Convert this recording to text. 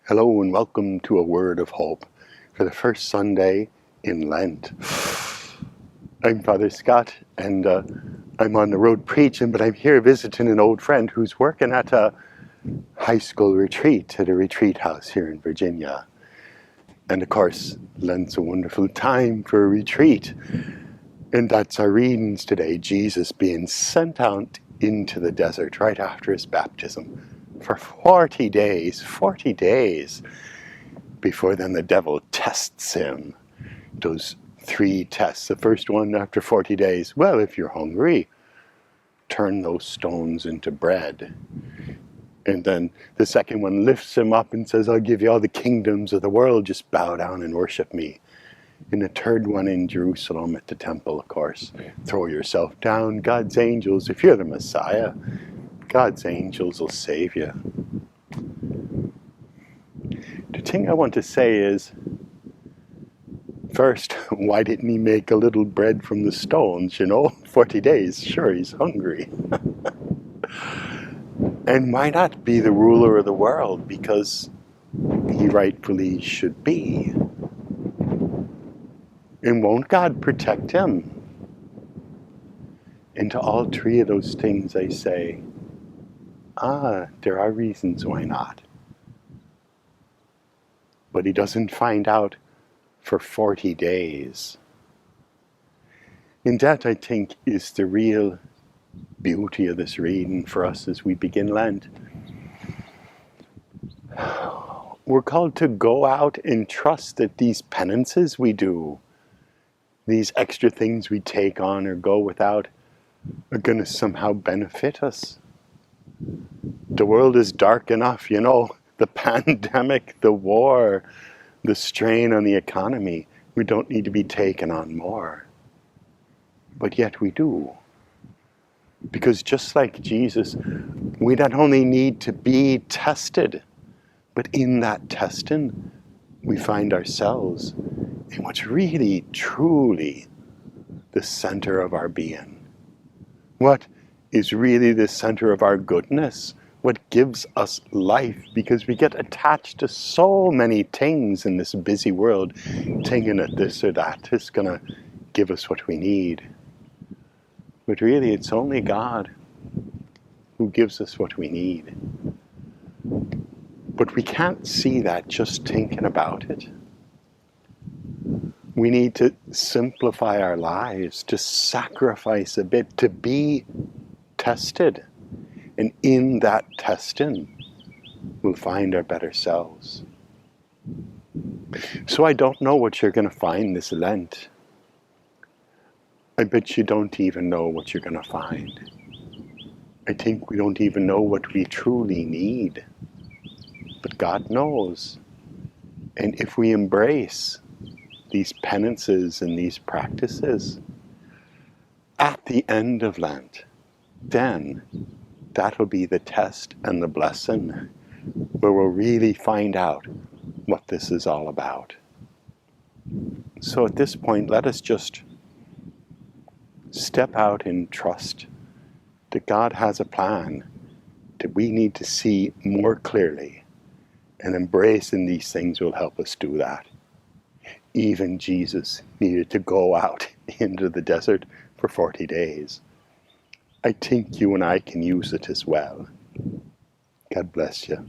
Hello and welcome to A Word of Hope for the first Sunday in Lent. I'm Father Scott and I'm on the road preaching, but I'm here visiting an old friend who's working at a high school retreat at a retreat house here in Virginia. And of course, Lent's a wonderful time for a retreat. And that's our readings today, Jesus being sent out into the desert right after his baptism for 40 days, before then the devil tests him. Those 3 tests. The first one after 40 days, well, if you're hungry, turn those stones into bread. And then the second one lifts him up and says, I'll give you all the kingdoms of the world, just bow down and worship me. And the third one in Jerusalem at the temple, of course, throw yourself down. God's angels, if you're the Messiah, God's angels will save you. The thing I want to say is, first, why didn't he make a little bread from the stones, 40 days, sure, he's hungry. And why not be the ruler of the world? Because he rightfully should be. And won't God protect him? And to all 3 of those things I say, there are reasons why not. But he doesn't find out for 40 days. And that, I think, is the real beauty of this reading for us as we begin Lent. We're called to go out and trust that these penances we do, these extra things we take on or go without, are going to somehow benefit us. The world is dark enough, the pandemic, the war, the strain on the economy. We don't need to be taking on more. But yet we do. Because just like Jesus, we not only need to be tested, but in that testing, we find ourselves in what's really, truly the center of our being. What is really the center of our goodness? What gives us life? Because we get attached to so many things in this busy world, thinking that this or that is going to give us what we need. But really, it's only God who gives us what we need. But we can't see that just thinking about it. We need to simplify our lives, to sacrifice a bit, to be tested. And in that testing, we'll find our better selves. So I don't know what you're going to find this Lent. I bet you don't even know what you're going to find. I think we don't even know what we truly need. But God knows. And if we embrace these penances and these practices, at the end of Lent, then that'll be the test and the blessing where we'll really find out what this is all about. So at this point, let us just step out and trust that God has a plan that we need to see more clearly, and embracing these things will help us do that. Even Jesus needed to go out into the desert for 40 days. I think you and I can use it as well. God bless you.